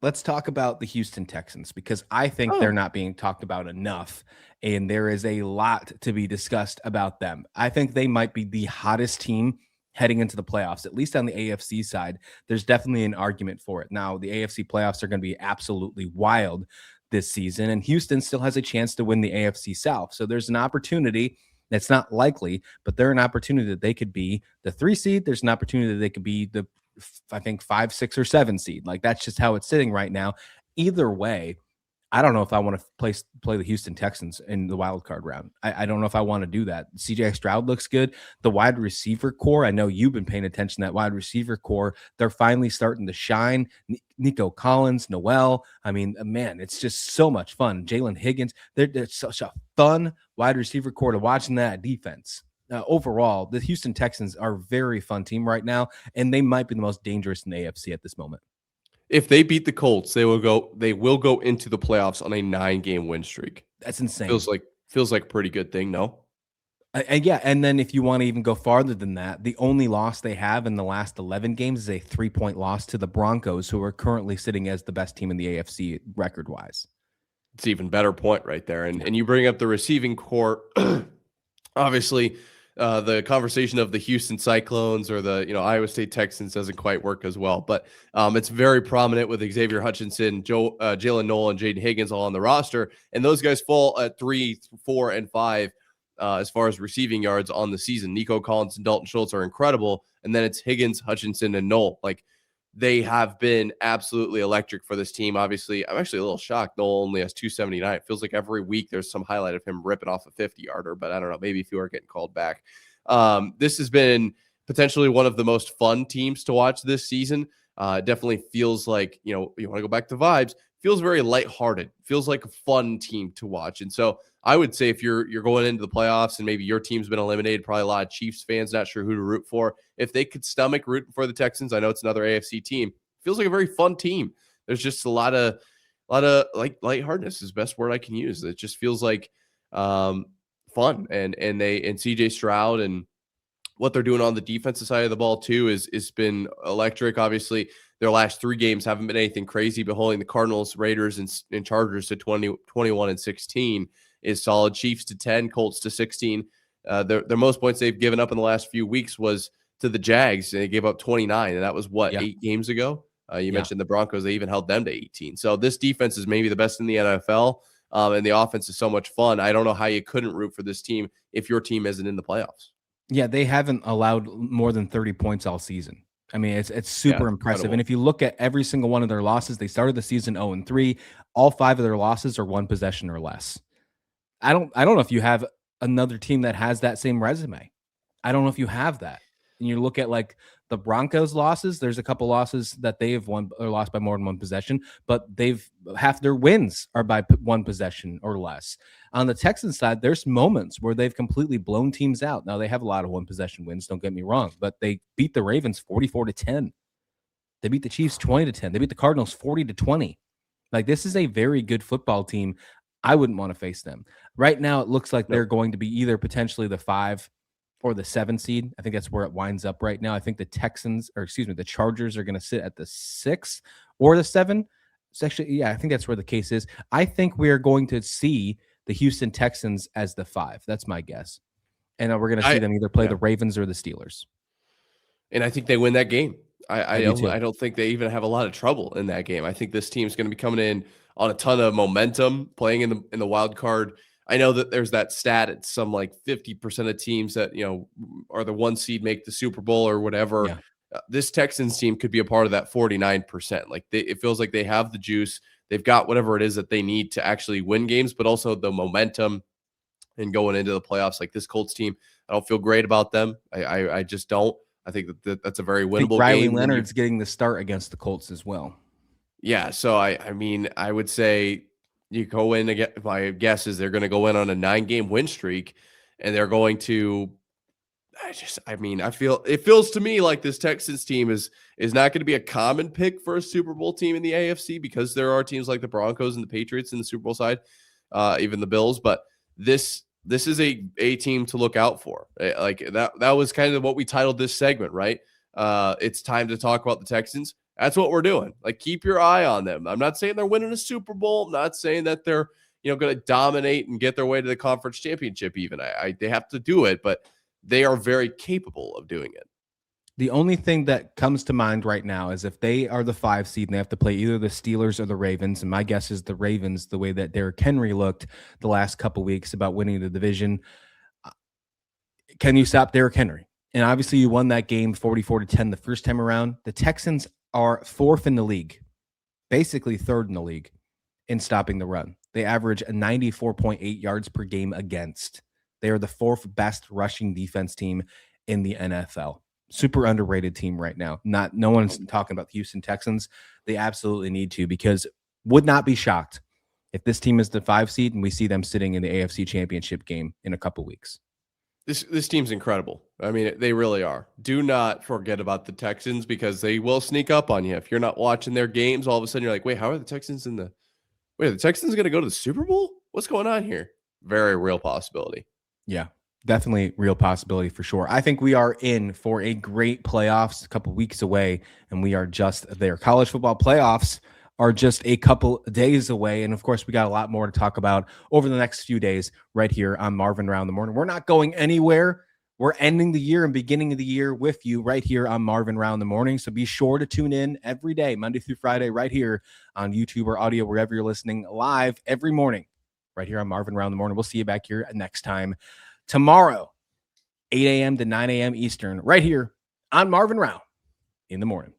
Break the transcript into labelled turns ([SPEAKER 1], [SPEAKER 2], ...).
[SPEAKER 1] Let's talk about the Houston Texans because I think they're
[SPEAKER 2] Oh,
[SPEAKER 1] not being talked about enough, and there is a lot to be discussed about them. I think they might be the hottest team heading into the playoffs, at least on the AFC side. There's definitely an argument for it. Now, the AFC playoffs are going to be absolutely wild this season, and Houston still has a chance to win the AFC South. So there's an opportunity. That's not likely, but they're an opportunity that they could be the 3 seed. There's an opportunity that they could be the I think 5, 6, or 7 seed. Like that's just how it's sitting right now. Either way, I don't know if I want to play the Houston Texans in the wild card round. I don't know if I want to do that. CJ Stroud looks good. The wide receiver core, I know you've been paying attention to that wide receiver core. They're finally starting to shine. Nico Collins, Noel. I mean, man, it's just so much fun. Jalen Higgins. They're such a fun wide receiver core to watch in that defense. Overall, the Houston Texans are a very fun team right now, and they might be the most dangerous in the AFC at this moment.
[SPEAKER 2] if they beat the Colts, they will go into the playoffs on a 9-game win streak.
[SPEAKER 1] That's insane.
[SPEAKER 2] Feels like a pretty good thing, no?
[SPEAKER 1] And yeah, and then if you want to even go farther than that, the only loss they have in the last 11 games is a 3-point loss to the Broncos, who are currently sitting as the best team in the AFC record-wise.
[SPEAKER 2] It's an even better point right there.
[SPEAKER 1] Yeah.
[SPEAKER 2] And you bring up the receiving core. Obviously, the conversation of the Houston Cyclones or the Iowa State Texans doesn't quite work as well, but it's very prominent with Xavier Hutchinson, Jalen Noel, and Jaden Higgins all on the roster, and those guys fall at 3, 4, and 5 as far as receiving yards on the season. Nico Collins and Dalton Schultz are incredible, and then it's Higgins, Hutchinson, and Noel. Like they have been absolutely electric for this team. Obviously, I'm actually a little shocked. Noel only has 279. It feels like every week there's some highlight of him ripping off a 50-yarder, but I don't know. Maybe if you are getting called back. This has been potentially one of the most fun teams to watch this season. It definitely feels like, you want to go back to vibes, feels very lighthearted, feels like a fun team to watch. And so I would say if you're going into the playoffs and maybe your team's been eliminated, probably a lot of Chiefs fans not sure who to root for. If they could stomach rooting for the Texans, I know it's another AFC team. Feels like a very fun team. There's just a lot of like lightheartedness is the best word I can use. It just feels like fun and CJ Stroud and what they're doing on the defensive side of the ball too is been electric. Obviously, their last 3 games haven't been anything crazy, but holding the Cardinals, Raiders, and Chargers to 21 and 16 is solid. Chiefs to 10, Colts to 16. Their most points they've given up in the last few weeks was to the Jags, and they gave up 29, and that was 8 games ago. You mentioned the Broncos; they even held them to 18. So this defense is maybe the best in the NFL, and the offense is so much fun. I don't know how you couldn't root for this team if your team isn't in the playoffs.
[SPEAKER 1] Yeah, they haven't allowed more than 30 points all season. I mean, it's super impressive.
[SPEAKER 2] Incredible.
[SPEAKER 1] And if you look at every single one of their losses, they started the season 0-3. All 5 of their losses are 1 possession or less. I don't know if you have another team that has that same resume. I don't know if you have that. And you look at like the Broncos losses, there's a couple losses that they have won or lost by more than 1 possession, but half their wins are by 1 possession or less. On the Texans side, there's moments where they've completely blown teams out. Now they have a lot of 1 possession wins, don't get me wrong, but they beat the Ravens 44-10. They beat the Chiefs 20-10. They beat the Cardinals 40-20. Like this is a very good football team. I wouldn't want to face them. Right now, it looks like they're going to be either potentially the 5 or the 7 seed. I think that's where it winds up right now. I think the Chargers are going to sit at the 6 or the 7. It's actually, I think that's where the case is. I think we are going to see the Houston Texans as the 5. That's my guess. And we're going to see them either play the Ravens or the Steelers.
[SPEAKER 2] And I think they win that game. I don't think they even have a lot of trouble in that game. I think this team's going to be coming in on a ton of momentum, playing in the wild card. I know that there's that stat at some like 50% of teams that, are the 1 seed make the Super Bowl or whatever.
[SPEAKER 1] Yeah.
[SPEAKER 2] This Texans team could be a part of that 49%. Like it feels like they have the juice. They've got whatever it is that they need to actually win games, but also the momentum and going into the playoffs. Like this Colts team, I don't feel great about them. I just don't. I think that's a very winnable
[SPEAKER 1] Riley
[SPEAKER 2] game.
[SPEAKER 1] Leonard's getting the start against the Colts as well.
[SPEAKER 2] Yeah, so I mean, I would say you go in again. My guess is they're going to go in on a 9-game win streak, and they're going to. I feel it feels to me like this Texans team is not going to be a common pick for a Super Bowl team in the AFC because there are teams like the Broncos and the Patriots in the Super Bowl side, even the Bills. But this is a team to look out for. Like that was kind of what we titled this segment, right? It's time to talk about the Texans. That's what we're doing. Like, keep your eye on them. I'm not saying they're winning a Super Bowl. I'm not saying that they're, going to dominate and get their way to the conference championship even. They have to do it, but they are very capable of doing it.
[SPEAKER 1] The only thing that comes to mind right now is if they are the 5 seed and they have to play either the Steelers or the Ravens, and my guess is the Ravens, the way that Derrick Henry looked the last couple weeks about winning the division. Can you stop Derrick Henry? And obviously you won that game 44-10 the first time around. The Texans are 4th in the league, basically 3rd in the league in stopping the run. They average a 94.8 yards per game against. They are the 4th best rushing defense team in the NFL. Super underrated team right now. No one's talking about the Houston Texans. They absolutely need to, because would not be shocked if this team is the 5 seed and we see them sitting in the AFC Championship game in a couple weeks.
[SPEAKER 2] This team's incredible. I mean, they really are. Do not forget about the Texans, because they will sneak up on you. If you're not watching their games, all of a sudden you're like, wait, how are the Texans are the Texans going to go to the Super Bowl? What's going on here? Very real possibility.
[SPEAKER 1] Yeah, definitely real possibility for sure. I think we are in for a great playoffs a couple weeks away, and we are just there. College football playoffs are just a couple days away. And of course, we got a lot more to talk about over the next few days right here on Marv and Rauh in the morning. We're not going anywhere. We're ending the year and beginning of the year with you right here on Marv and Rauh in the morning. So be sure to tune in every day, Monday through Friday, right here on YouTube or audio, wherever you're listening, live every morning, right here on Marv and Rauh in the morning. We'll see you back here next time tomorrow, 8 a.m. to 9 a.m. Eastern, right here on Marv and Rauh in the morning.